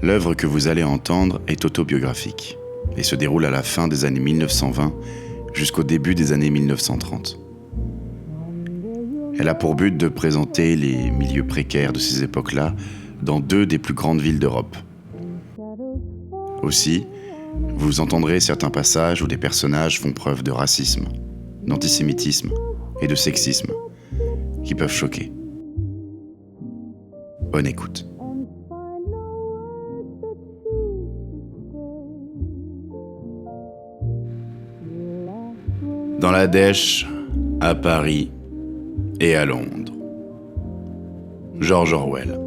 L'œuvre que vous allez entendre est autobiographique et se déroule à la fin des années 1920 jusqu'au début des années 1930. Elle a pour but de présenter les milieux précaires de ces époques-là dans 2 des plus grandes villes d'Europe. Aussi, vous entendrez certains passages où des personnages font preuve de racisme, d'antisémitisme et de sexisme qui peuvent choquer. Bonne écoute. Dans la dèche, à Paris et à Londres. George Orwell.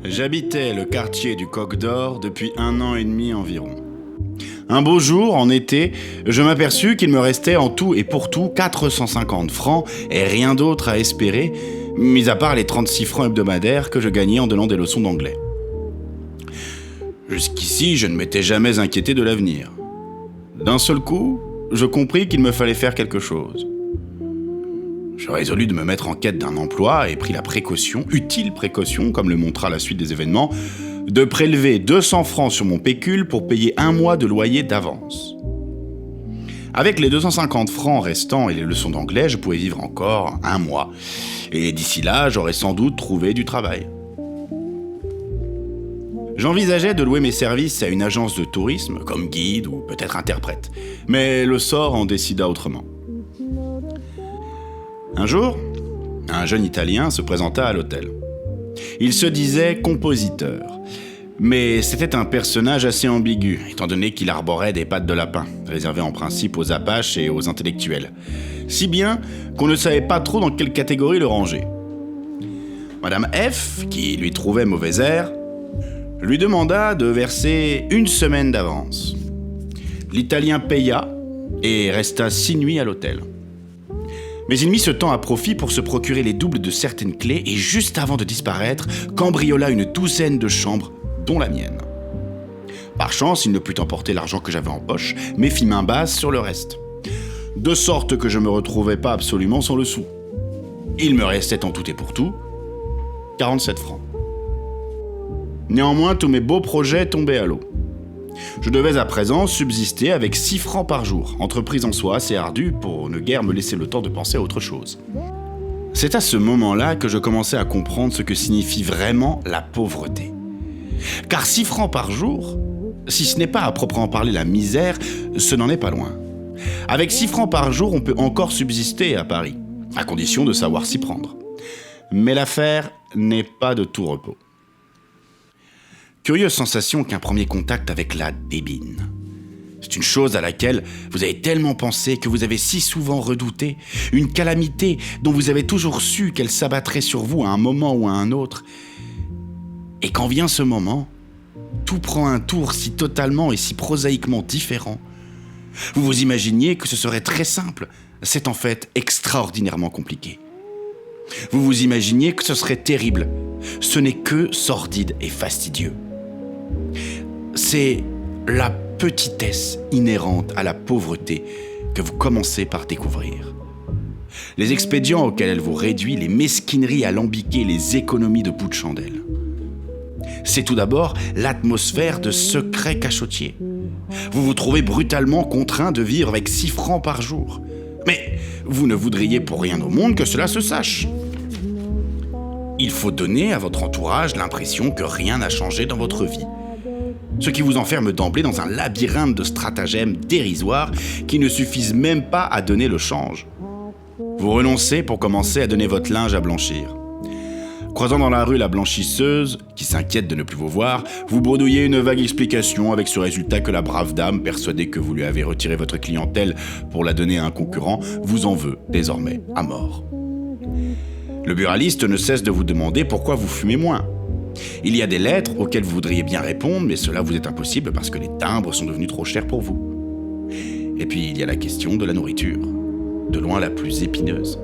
J'habitais le quartier du Coq d'Or depuis 1 an et demi environ. Un beau jour, en été, je m'aperçus qu'il me restait en tout et pour tout 450 francs et rien d'autre à espérer, mis à part les 36 francs hebdomadaires que je gagnais en donnant des leçons d'anglais. Jusqu'ici, je ne m'étais jamais inquiété de l'avenir. D'un seul coup, je compris qu'il me fallait faire quelque chose. Je résolus de me mettre en quête d'un emploi et pris la précaution, utile précaution, comme le montra la suite des événements, de prélever 200 francs sur mon pécule pour payer 1 mois de loyer d'avance. Avec les 250 francs restants et les leçons d'anglais, je pouvais vivre encore 1 mois. Et d'ici là, j'aurais sans doute trouvé du travail. J'envisageais de louer mes services à une agence de tourisme, comme guide ou peut-être interprète. Mais le sort en décida autrement. Un jour, un jeune Italien se présenta à l'hôtel. Il se disait compositeur. Mais c'était un personnage assez ambigu, étant donné qu'il arborait des pattes de lapin, réservées en principe aux apaches et aux intellectuels. Si bien qu'on ne savait pas trop dans quelle catégorie le ranger. Madame F, qui lui trouvait mauvais air, lui demanda de verser 1 semaine d'avance. L'Italien paya et resta 6 nuits à l'hôtel. Mais il mit ce temps à profit pour se procurer les doubles de certaines clés et juste avant de disparaître, cambriola une 12aine de chambres, dont la mienne. Par chance, il ne put emporter l'argent que j'avais en poche, mais fit main basse sur le reste. De sorte que je me retrouvais pas absolument sans le sou. Il me restait en tout et pour tout 47 francs. Néanmoins, tous mes beaux projets tombaient à l'eau. Je devais à présent subsister avec 6 francs par jour, entreprise en soi assez ardue pour ne guère me laisser le temps de penser à autre chose. C'est à ce moment-là que je commençais à comprendre ce que signifie vraiment la pauvreté. Car 6 francs par jour, si ce n'est pas à proprement parler la misère, ce n'en est pas loin. Avec 6 francs par jour, on peut encore subsister à Paris, à condition de savoir s'y prendre. Mais l'affaire n'est pas de tout repos. Curieuse sensation qu'un premier contact avec la débine. C'est une chose à laquelle vous avez tellement pensé, que vous avez si souvent redouté, une calamité dont vous avez toujours su qu'elle s'abattrait sur vous à un moment ou à un autre. Et quand vient ce moment, tout prend un tour si totalement et si prosaïquement différent. Vous vous imaginiez que ce serait très simple, c'est en fait extraordinairement compliqué. Vous vous imaginiez que ce serait terrible, ce n'est que sordide et fastidieux. C'est la petitesse inhérente à la pauvreté que vous commencez par découvrir. Les expédients auxquels elle vous réduit, les mesquineries alambiquées, les économies de bout de chandelle. C'est tout d'abord l'atmosphère de secrets cachotiers. Vous vous trouvez brutalement contraint de vivre avec 6 francs par jour. Mais vous ne voudriez pour rien au monde que cela se sache. Il faut donner à votre entourage l'impression que rien n'a changé dans votre vie. Ce qui vous enferme d'emblée dans un labyrinthe de stratagèmes dérisoires qui ne suffisent même pas à donner le change. Vous renoncez pour commencer à donner votre linge à blanchir. Croisant dans la rue la blanchisseuse, qui s'inquiète de ne plus vous voir, vous bredouillez une vague explication avec ce résultat que la brave dame, persuadée que vous lui avez retiré votre clientèle pour la donner à un concurrent, vous en veut désormais à mort. Le buraliste ne cesse de vous demander pourquoi vous fumez moins. Il y a des lettres auxquelles vous voudriez bien répondre, mais cela vous est impossible parce que les timbres sont devenus trop chers pour vous. Et puis il y a la question de la nourriture, de loin la plus épineuse.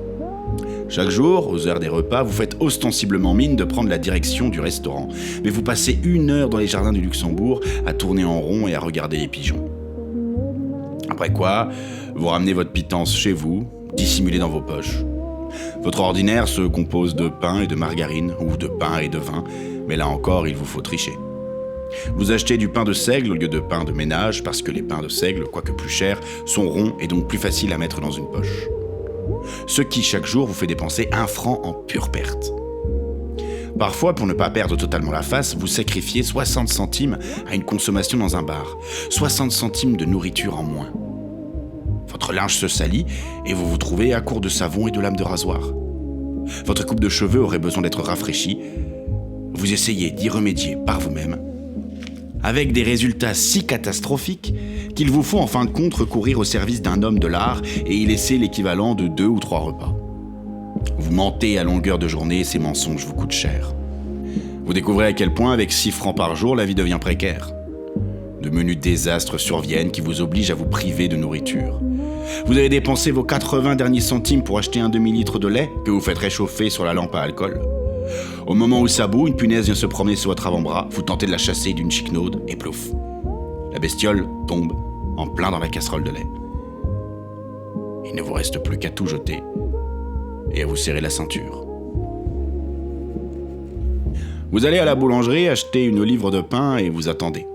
Chaque jour, aux heures des repas, vous faites ostensiblement mine de prendre la direction du restaurant, mais vous passez 1 heure dans les jardins du Luxembourg à tourner en rond et à regarder les pigeons. Après quoi, vous ramenez votre pitance chez vous, dissimulée dans vos poches. Votre ordinaire se compose de pain et de margarine, ou de pain et de vin, mais là encore, il vous faut tricher. Vous achetez du pain de seigle au lieu de pain de ménage, parce que les pains de seigle, quoique plus chers, sont ronds et donc plus faciles à mettre dans une poche. Ce qui, chaque jour, vous fait dépenser 1 franc en pure perte. Parfois, pour ne pas perdre totalement la face, vous sacrifiez 60 centimes à une consommation dans un bar. 60 centimes de nourriture en moins. Votre linge se salit et vous vous trouvez à court de savon et de lame de rasoir. Votre coupe de cheveux aurait besoin d'être rafraîchie. Vous essayez d'y remédier par vous-même, avec des résultats si catastrophiques qu'il vous faut en fin de compte recourir au service d'un homme de l'art et y laisser l'équivalent de 2 ou 3 repas. Vous mentez à longueur de journée et ces mensonges vous coûtent cher. Vous découvrez à quel point, avec 6 francs par jour, la vie devient précaire. De menus désastres surviennent qui vous obligent à vous priver de nourriture. Vous avez dépensé vos 80 derniers centimes pour acheter un demi-litre de lait que vous faites réchauffer sur la lampe à alcool. Au moment où ça bout, une punaise vient se promener sur votre avant-bras, vous tentez de la chasser d'une chiquenaude et plouf. La bestiole tombe en plein dans la casserole de lait. Il ne vous reste plus qu'à tout jeter et à vous serrer la ceinture. Vous allez à la boulangerie acheter une livre de pain et vous attendez.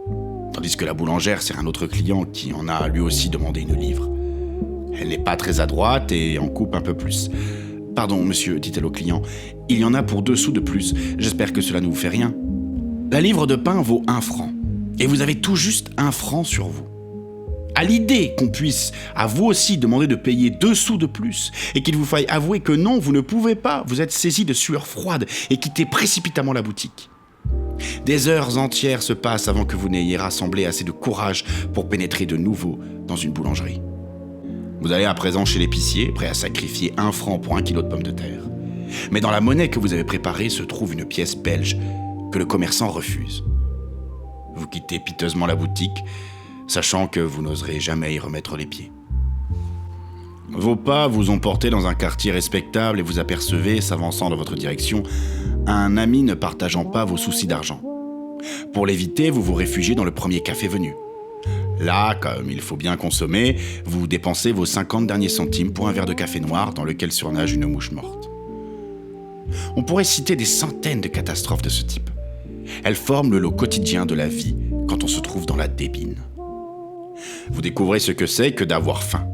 Tandis que la boulangère sert un autre client qui en a lui aussi demandé une livre. Elle n'est pas très adroite et en coupe un peu plus. « Pardon, monsieur, dit-elle au client, il y en a pour 2 sous de plus. J'espère que cela ne vous fait rien. » La livre de pain vaut 1 franc. Et vous avez tout juste 1 franc sur vous. À l'idée qu'on puisse à vous aussi demander de payer 2 sous de plus et qu'il vous faille avouer que non, vous ne pouvez pas, vous êtes saisi de sueur froide et quittez précipitamment la boutique. Des heures entières se passent avant que vous n'ayez rassemblé assez de courage pour pénétrer de nouveau dans une boulangerie. Vous allez à présent chez l'épicier, prêt à sacrifier 1 franc pour 1 kilo de pommes de terre. Mais dans la monnaie que vous avez préparée se trouve une pièce belge que le commerçant refuse. Vous quittez piteusement la boutique, sachant que vous n'oserez jamais y remettre les pieds. Vos pas vous ont porté dans un quartier respectable et vous apercevez, s'avançant dans votre direction, un ami ne partageant pas vos soucis d'argent. Pour l'éviter, vous vous réfugiez dans le premier café venu. Là, comme il faut bien consommer, vous dépensez vos 50 derniers centimes pour un verre de café noir dans lequel surnage une mouche morte. On pourrait citer des centaines de catastrophes de ce type. Elles forment le lot quotidien de la vie quand on se trouve dans la débine. Vous découvrez ce que c'est que d'avoir faim.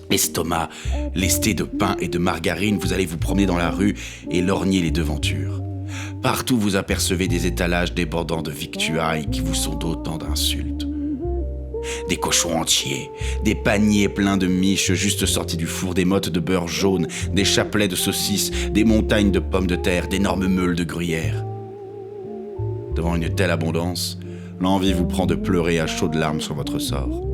L'estomac lesté de pain et de margarine, vous allez vous promener dans la rue et lorgner les devantures. Partout vous apercevez des étalages débordant de victuailles qui vous sont d'autant d'insultes. Des cochons entiers, des paniers pleins de miches juste sortis du four, des mottes de beurre jaune, des chapelets de saucisses, des montagnes de pommes de terre, d'énormes meules de gruyère. Devant une telle abondance, l'envie vous prend de pleurer à chaudes larmes sur votre sort.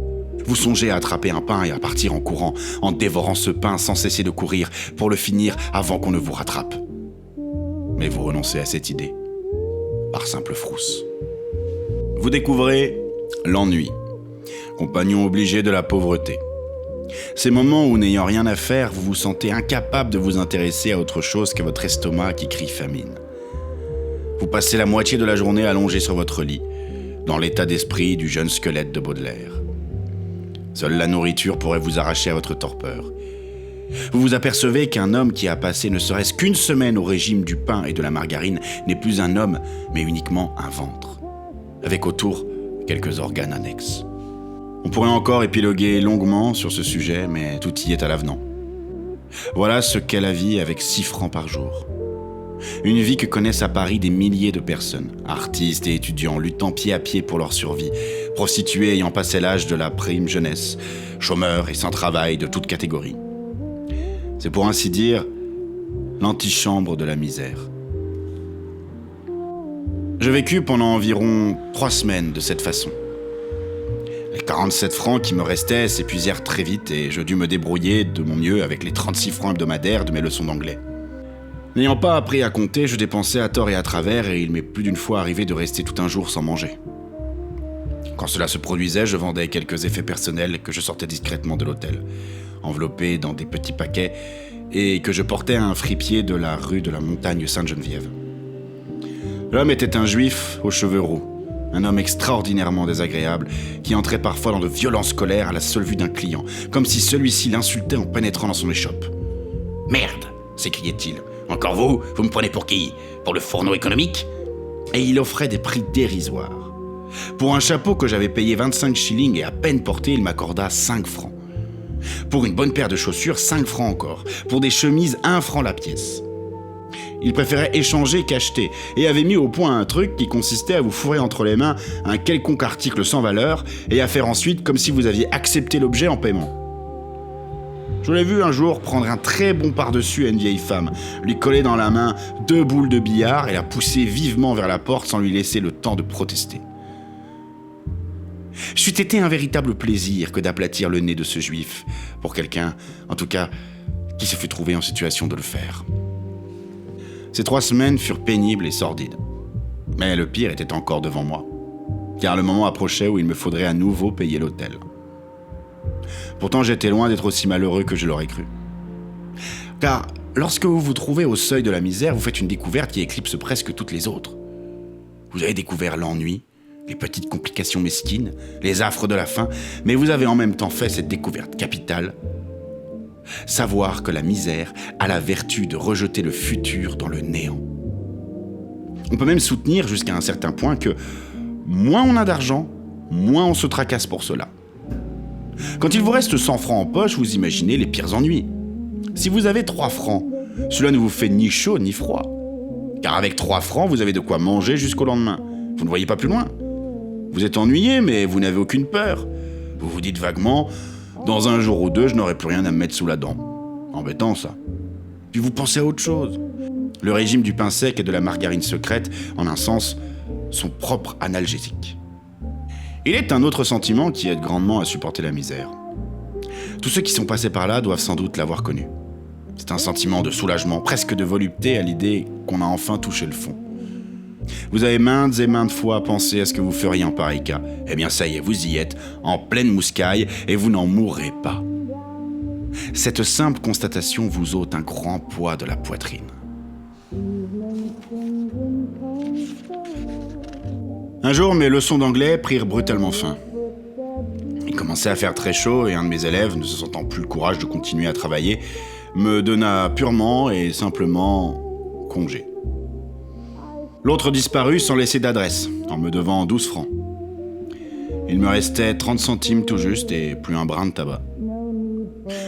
Vous songez à attraper un pain et à partir en courant, en dévorant ce pain sans cesser de courir pour le finir avant qu'on ne vous rattrape. Mais vous renoncez à cette idée, par simple frousse. Vous découvrez l'ennui, compagnon obligé de la pauvreté. Ces moments où, n'ayant rien à faire, vous vous sentez incapable de vous intéresser à autre chose qu'à votre estomac qui crie famine. Vous passez la moitié de la journée allongé sur votre lit, dans l'état d'esprit du jeune squelette de Baudelaire. Seule la nourriture pourrait vous arracher à votre torpeur. Vous vous apercevez qu'un homme qui a passé ne serait-ce qu'une semaine au régime du pain et de la margarine n'est plus un homme, mais uniquement un ventre, avec autour quelques organes annexes. On pourrait encore épiloguer longuement sur ce sujet, mais tout y est à l'avenant. Voilà ce qu'est la vie avec 6 francs par jour. Une vie que connaissent à Paris des milliers de personnes, artistes et étudiants luttant pied à pied pour leur survie, prostituées ayant passé l'âge de la prime jeunesse, chômeurs et sans travail de toute catégorie. C'est pour ainsi dire l'antichambre de la misère. Je vécus pendant environ 3 semaines de cette façon. Les 47 francs qui me restaient s'épuisèrent très vite et je dus me débrouiller de mon mieux avec les 36 francs hebdomadaires de mes leçons d'anglais. N'ayant pas appris à compter, je dépensais à tort et à travers et il m'est plus d'une fois arrivé de rester tout un jour sans manger. Quand cela se produisait, je vendais quelques effets personnels que je sortais discrètement de l'hôtel, enveloppés dans des petits paquets et que je portais à un fripier de la rue de la Montagne Sainte-Geneviève. L'homme était un juif aux cheveux roux, un homme extraordinairement désagréable qui entrait parfois dans de violentes colères à la seule vue d'un client, comme si celui-ci l'insultait en pénétrant dans son échoppe. Merde, s'écriait-il. Encore vous me prenez pour qui? Pour le fourneau économique? Et il offrait des prix dérisoires. Pour un chapeau que j'avais payé 25 shillings et à peine porté, il m'accorda 5 francs. Pour une bonne paire de chaussures, 5 francs encore. Pour des chemises, 1 franc la pièce. Il préférait échanger qu'acheter et avait mis au point un truc qui consistait à vous fourrer entre les mains un quelconque article sans valeur et à faire ensuite comme si vous aviez accepté l'objet en paiement. Je l'ai vu un jour prendre un très bon par-dessus à une vieille femme, lui coller dans la main 2 boules de billard et la pousser vivement vers la porte sans lui laisser le temps de protester. C'eût été un véritable plaisir que d'aplatir le nez de ce juif, pour quelqu'un, en tout cas, qui se fût trouvé en situation de le faire. Ces 3 semaines furent pénibles et sordides. Mais le pire était encore devant moi, car le moment approchait où il me faudrait à nouveau payer l'hôtel. Pourtant, j'étais loin d'être aussi malheureux que je l'aurais cru. Car lorsque vous vous trouvez au seuil de la misère, vous faites une découverte qui éclipse presque toutes les autres. Vous avez découvert l'ennui, les petites complications mesquines, les affres de la faim, mais vous avez en même temps fait cette découverte capitale. Savoir que la misère a la vertu de rejeter le futur dans le néant. On peut même soutenir jusqu'à un certain point que moins on a d'argent, moins on se tracasse pour cela. Quand il vous reste 100 francs en poche, vous imaginez les pires ennuis. Si vous avez 3 francs, cela ne vous fait ni chaud ni froid. Car avec 3 francs, vous avez de quoi manger jusqu'au lendemain. Vous ne voyez pas plus loin. Vous êtes ennuyé, mais vous n'avez aucune peur. Vous vous dites vaguement, dans un jour ou deux, je n'aurai plus rien à me mettre sous la dent. Embêtant, ça. Puis vous pensez à autre chose. Le régime du pain sec et de la margarine secrète, en un sens, sont propres analgésiques. Il est un autre sentiment qui aide grandement à supporter la misère. Tous ceux qui sont passés par là doivent sans doute l'avoir connu. C'est un sentiment de soulagement, presque de volupté à l'idée qu'on a enfin touché le fond. Vous avez maintes et maintes fois pensé à ce que vous feriez en pareil cas. Eh bien ça y est, vous y êtes, en pleine mouscaille, et vous n'en mourrez pas. Cette simple constatation vous ôte un grand poids de la poitrine. Un jour, mes leçons d'anglais prirent brutalement fin. Il commençait à faire très chaud et un de mes élèves, ne se sentant plus le courage de continuer à travailler, me donna purement et simplement congé. L'autre disparut sans laisser d'adresse, en me devant 12 francs. Il me restait 30 centimes tout juste et plus un brin de tabac.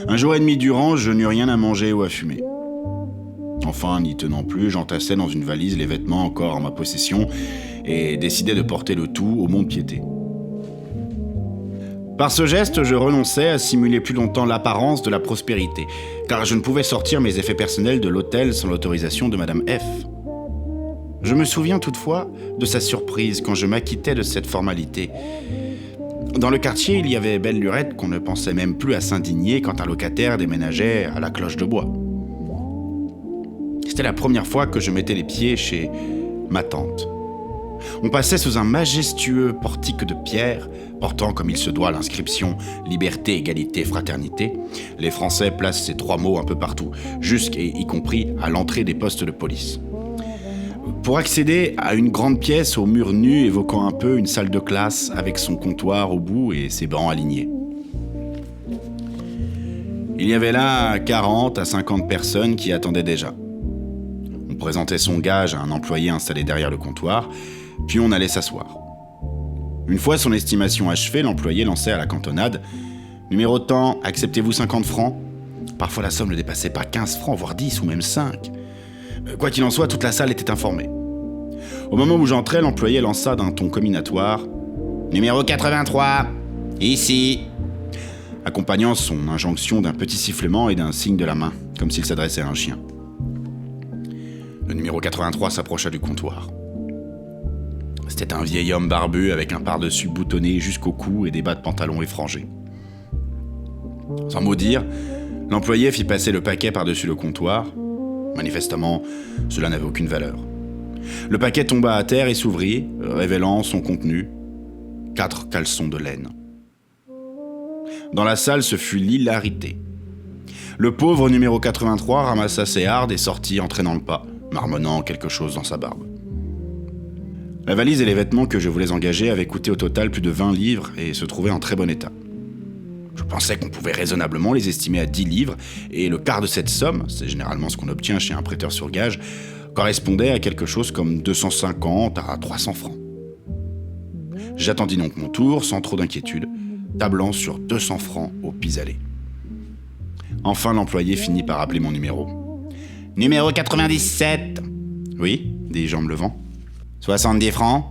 Un jour et demi durant, je n'eus rien à manger ou à fumer. Enfin, n'y tenant plus, j'entassai dans une valise les vêtements encore en ma possession et décidai de porter le tout au mont-de-piété. Par ce geste, je renonçais à simuler plus longtemps l'apparence de la prospérité, car je ne pouvais sortir mes effets personnels de l'hôtel sans l'autorisation de Madame F. Je me souviens toutefois de sa surprise quand je m'acquittais de cette formalité. Dans le quartier, il y avait belle lurette qu'on ne pensait même plus à s'indigner quand un locataire déménageait à la cloche de bois. C'était la première fois que je mettais les pieds chez ma tante. On passait sous un majestueux portique de pierre, portant comme il se doit l'inscription « Liberté, égalité, fraternité ». Les Français placent ces 3 mots un peu partout, y compris à l'entrée des postes de police. Pour accéder à une grande pièce aux murs nus évoquant un peu une salle de classe avec son comptoir au bout et ses bancs alignés. Il y avait là 40 à 50 personnes qui attendaient déjà. On présentait son gage à un employé installé derrière le comptoir, puis on allait s'asseoir. Une fois son estimation achevée, l'employé lançait à la cantonade « Numéro de temps, acceptez-vous 50 francs ?» Parfois la somme ne dépassait pas 15 francs, voire 10 ou même 5. Quoi qu'il en soit, toute la salle était informée. Au moment où j'entrais, l'employé lança d'un ton comminatoire « Numéro 83, ici !» accompagnant son injonction d'un petit sifflement et d'un signe de la main, comme s'il s'adressait à un chien. Le numéro 83 s'approcha du comptoir. C'était un vieil homme barbu avec un pardessus boutonné jusqu'au cou et des bas de pantalon effrangés. Sans mot dire, l'employé fit passer le paquet par-dessus le comptoir. Manifestement, cela n'avait aucune valeur. Le paquet tomba à terre et s'ouvrit, révélant son contenu, 4 caleçons de laine. Dans la salle, ce fut l'hilarité. Le pauvre numéro 83 ramassa ses hardes et sortit en traînant le pas, marmonnant quelque chose dans sa barbe. La valise et les vêtements que je voulais engager avaient coûté au total plus de 20 livres et se trouvaient en très bon état. Je pensais qu'on pouvait raisonnablement les estimer à 10 livres, et le quart de cette somme, c'est généralement ce qu'on obtient chez un prêteur sur gage, correspondait à quelque chose comme 250 à 300 francs. J'attendis donc mon tour sans trop d'inquiétude, tablant sur 200 francs au pis-aller. Enfin, l'employé finit par appeler mon numéro. « Numéro 97 !»« Oui ?» dis-je en me levant. « 70 francs ?»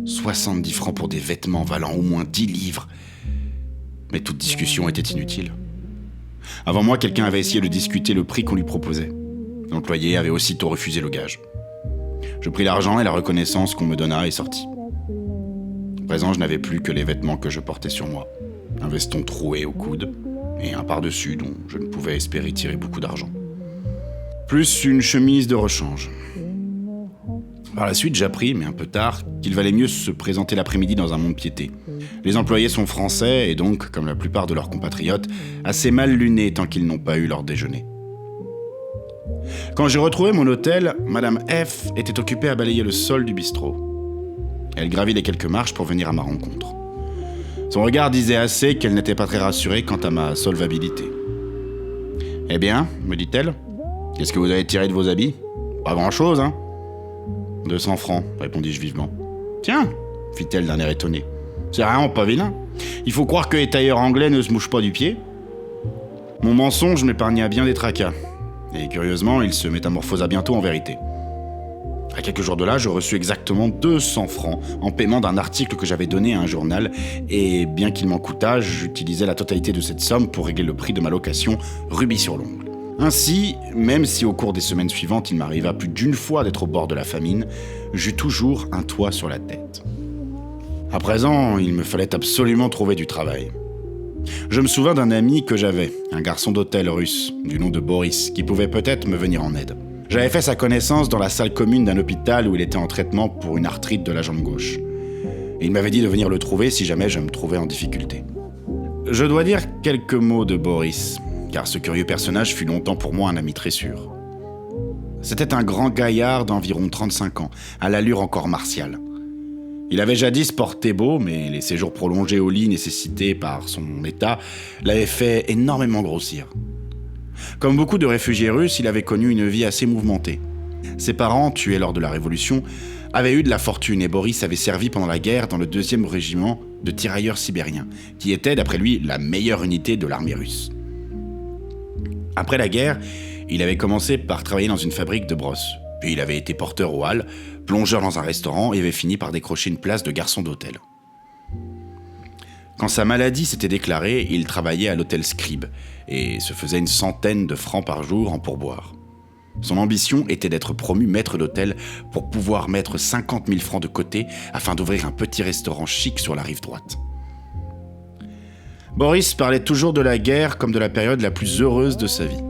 70 francs pour des vêtements valant au moins 10 livres. Mais toute discussion était inutile. Avant moi, quelqu'un avait essayé de discuter le prix qu'on lui proposait. L'employé avait aussitôt refusé le gage. Je pris l'argent et la reconnaissance qu'on me donna et sortis. À présent, je n'avais plus que les vêtements que je portais sur moi. Un veston troué au coude et un par-dessus dont je ne pouvais espérer tirer beaucoup d'argent. Plus une chemise de rechange. Par la suite, j'appris, mais un peu tard, qu'il valait mieux se présenter l'après-midi dans un mont-de-piété. Les employés sont français et donc, comme la plupart de leurs compatriotes, assez mal lunés tant qu'ils n'ont pas eu leur déjeuner. Quand j'ai retrouvé mon hôtel, Madame F était occupée à balayer le sol du bistrot. Elle gravit les quelques marches pour venir à ma rencontre. Son regard disait assez qu'elle n'était pas très rassurée quant à ma solvabilité. « Eh bien, me dit-elle, qu'est-ce que vous avez tiré de vos habits ? Pas grand-chose, hein ? » 200 francs, répondis-je vivement. « Tiens !» fit-elle d'un air étonné. « C'est vraiment pas vilain. Il faut croire que les tailleurs anglais ne se mouchent pas du pied. » Mon mensonge m'épargna bien des tracas. Et curieusement, il se métamorphosa bientôt en vérité. À quelques jours de là, je reçus exactement 200 francs en paiement d'un article que j'avais donné à un journal, et bien qu'il m'en coûtât, j'utilisai la totalité de cette somme pour régler le prix de ma location rubis-sur-l'ongle. Ainsi, même si au cours des semaines suivantes, il m'arriva plus d'une fois d'être au bord de la famine, j'eus toujours un toit sur la tête. À présent, il me fallait absolument trouver du travail. Je me souvins d'un ami que j'avais, un garçon d'hôtel russe, du nom de Boris, qui pouvait peut-être me venir en aide. J'avais fait sa connaissance dans la salle commune d'un hôpital où il était en traitement pour une arthrite de la jambe gauche. Et il m'avait dit de venir le trouver si jamais je me trouvais en difficulté. Je dois dire quelques mots de Boris, car ce curieux personnage fut longtemps pour moi un ami très sûr. C'était un grand gaillard d'environ 35 ans, à l'allure encore martiale. Il avait jadis porté beau, mais les séjours prolongés au lit nécessités par son état l'avaient fait énormément grossir. Comme beaucoup de réfugiés russes, il avait connu une vie assez mouvementée. Ses parents, tués lors de la Révolution, avaient eu de la fortune et Boris avait servi pendant la guerre dans le 2e régiment de tirailleurs sibériens, qui était, d'après lui, la meilleure unité de l'armée russe. Après la guerre, il avait commencé par travailler dans une fabrique de brosses. Puis il avait été porteur aux halles, plongeur dans un restaurant et avait fini par décrocher une place de garçon d'hôtel. Quand sa maladie s'était déclarée, il travaillait à l'hôtel Scribe et se faisait une centaine de francs par jour en pourboire. Son ambition était d'être promu maître d'hôtel pour pouvoir mettre 50 000 francs de côté afin d'ouvrir un petit restaurant chic sur la rive droite. Boris parlait toujours de la guerre comme de la période la plus heureuse de sa vie.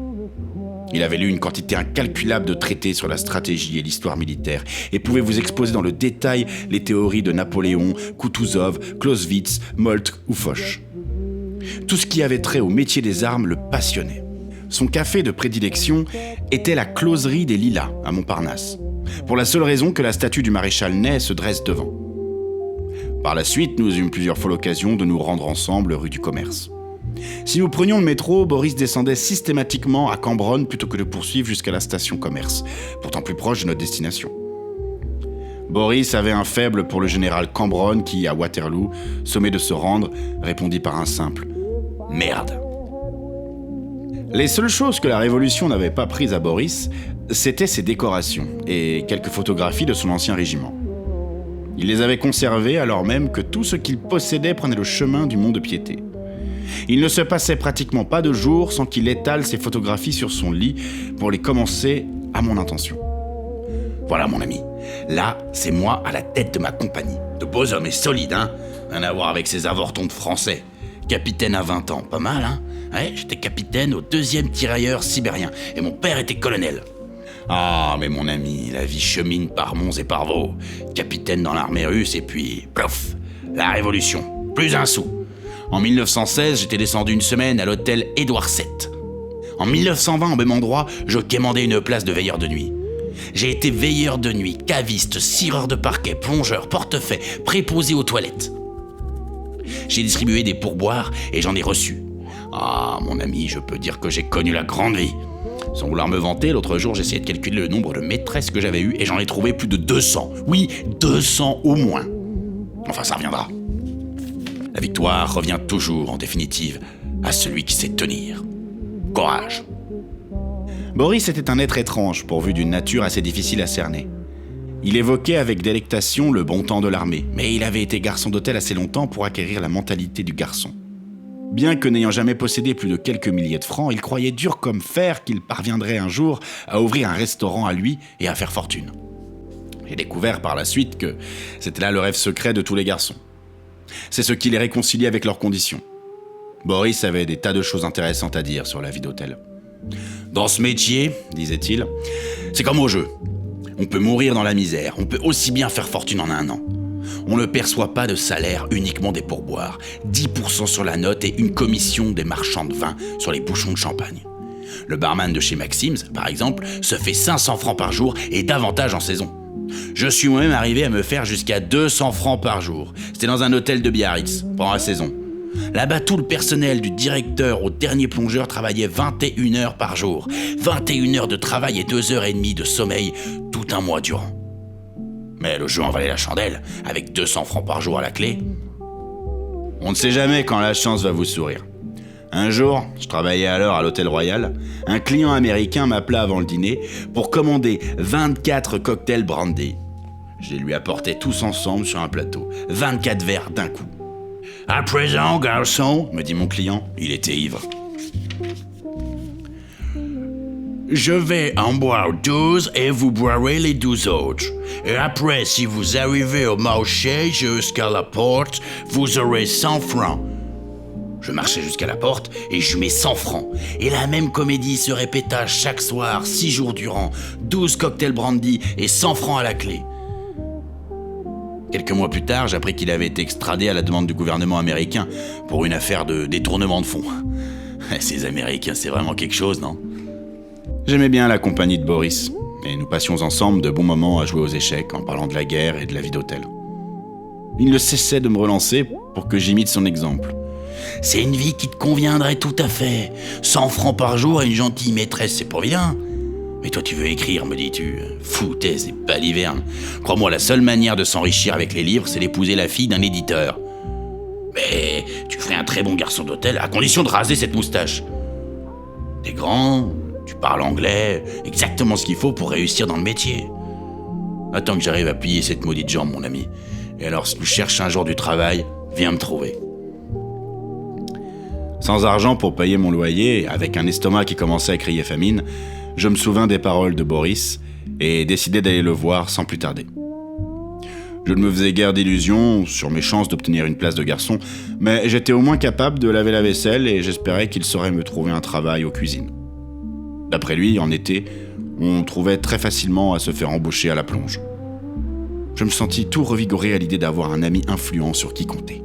Il avait lu une quantité incalculable de traités sur la stratégie et l'histoire militaire et pouvait vous exposer dans le détail les théories de Napoléon, Kutuzov, Clausewitz, Moltke ou Foch. Tout ce qui avait trait au métier des armes le passionnait. Son café de prédilection était la Closerie des Lilas à Montparnasse, pour la seule raison que la statue du maréchal Ney se dresse devant. Par la suite, nous eûmes plusieurs fois l'occasion de nous rendre ensemble rue du Commerce. Si nous prenions le métro, Boris descendait systématiquement à Cambronne plutôt que de poursuivre jusqu'à la station Commerce, pourtant plus proche de notre destination. Boris avait un faible pour le général Cambronne qui, à Waterloo, sommé de se rendre, répondit par un simple « Merde ». Les seules choses que la Révolution n'avait pas prises à Boris, c'étaient ses décorations et quelques photographies de son ancien régiment. Il les avait conservées alors même que tout ce qu'il possédait prenait le chemin du mont-de-piété. Il ne se passait pratiquement pas de jour sans qu'il étale ses photographies sur son lit pour les commencer à mon intention. Voilà mon ami, là c'est moi à la tête de ma compagnie. De beaux hommes et solides, hein. Rien à voir avec ces avortons de français. Capitaine à 20 ans, pas mal, hein. Ouais, j'étais capitaine au 2e tirailleur sibérien et mon père était colonel. Ah, mais mon ami, la vie chemine par monts et par vaux. Capitaine dans l'armée russe et puis, plouf, la révolution, plus un sou. En 1916, j'étais descendu une semaine à l'hôtel Édouard VII. En 1920, au même endroit, je quémandais une place de veilleur de nuit. J'ai été veilleur de nuit, caviste, cireur de parquet, plongeur, portefaix, préposé aux toilettes. J'ai distribué des pourboires et j'en ai reçu. Ah, mon ami, je peux dire que j'ai connu la grande vie. Sans vouloir me vanter, l'autre jour, j'essayais de calculer le nombre de maîtresses que j'avais eues et j'en ai trouvé plus de 200. Oui, 200 au moins. Enfin, ça reviendra. La victoire revient toujours, en définitive, à celui qui sait tenir. Courage. Boris était un être étrange, pourvu d'une nature assez difficile à cerner. Il évoquait avec délectation le bon temps de l'armée, mais il avait été garçon d'hôtel assez longtemps pour acquérir la mentalité du garçon. Bien que n'ayant jamais possédé plus de quelques milliers de francs, il croyait dur comme fer qu'il parviendrait un jour à ouvrir un restaurant à lui et à faire fortune. J'ai découvert par la suite que c'était là le rêve secret de tous les garçons. C'est ce qui les réconciliait avec leurs conditions. Boris avait des tas de choses intéressantes à dire sur la vie d'hôtel. Dans ce métier, disait-il, c'est comme au jeu. On peut mourir dans la misère, on peut aussi bien faire fortune en un an. On ne perçoit pas de salaire, uniquement des pourboires, 10% sur la note et une commission des marchands de vin sur les bouchons de champagne. Le barman de chez Maxim's, par exemple, se fait 500 francs par jour et davantage en saison. Je suis moi-même arrivé à me faire jusqu'à 200 francs par jour. C'était dans un hôtel de Biarritz, pendant la saison. Là-bas, tout le personnel, du directeur au dernier plongeur, travaillait 21 heures par jour. 21 heures de travail et 2h30 de sommeil tout un mois durant. Mais le jeu en valait la chandelle, avec 200 francs par jour à la clé. On ne sait jamais quand la chance va vous sourire. Un jour, je travaillais alors à l'Hôtel Royal, un client américain m'appela avant le dîner pour commander 24 cocktails brandy. Je les lui apportais tous ensemble sur un plateau, 24 verres d'un coup. « À présent, garçon, » me dit mon client, il était ivre. « Je vais en boire 12 et vous boirez les 12 autres. Et après, si vous arrivez au marché jusqu'à la porte, vous aurez 100 francs. » Je marchais jusqu'à la porte et je mets 100 francs. Et la même comédie se répéta chaque soir, 6 jours durant, 12 cocktails brandy et 100 francs à la clé. Quelques mois plus tard, j'appris qu'il avait été extradé à la demande du gouvernement américain pour une affaire de détournement de fonds. Ces Américains, c'est vraiment quelque chose, non ? J'aimais bien la compagnie de Boris, et nous passions ensemble de bons moments à jouer aux échecs en parlant de la guerre et de la vie d'hôtel. Il ne cessait de me relancer pour que j'imite son exemple. « C'est une vie qui te conviendrait tout à fait. 100 francs par jour et une gentille maîtresse, c'est pas bien. Mais toi, tu veux écrire, me dis-tu. Foutaise et baliverne. Crois-moi, la seule manière de s'enrichir avec les livres, c'est d'épouser la fille d'un éditeur. Mais tu ferais un très bon garçon d'hôtel, à condition de raser cette moustache. T'es grand, tu parles anglais, exactement ce qu'il faut pour réussir dans le métier. Attends que j'arrive à plier cette maudite jambe, mon ami. Et alors, si tu cherches un jour du travail, viens me trouver. » Sans argent pour payer mon loyer, avec un estomac qui commençait à crier famine, je me souvins des paroles de Boris et décidai d'aller le voir sans plus tarder. Je ne me faisais guère d'illusions sur mes chances d'obtenir une place de garçon, mais j'étais au moins capable de laver la vaisselle et j'espérais qu'il saurait me trouver un travail aux cuisines. D'après lui, en été, on trouvait très facilement à se faire embaucher à la plonge. Je me sentis tout revigoré à l'idée d'avoir un ami influent sur qui compter.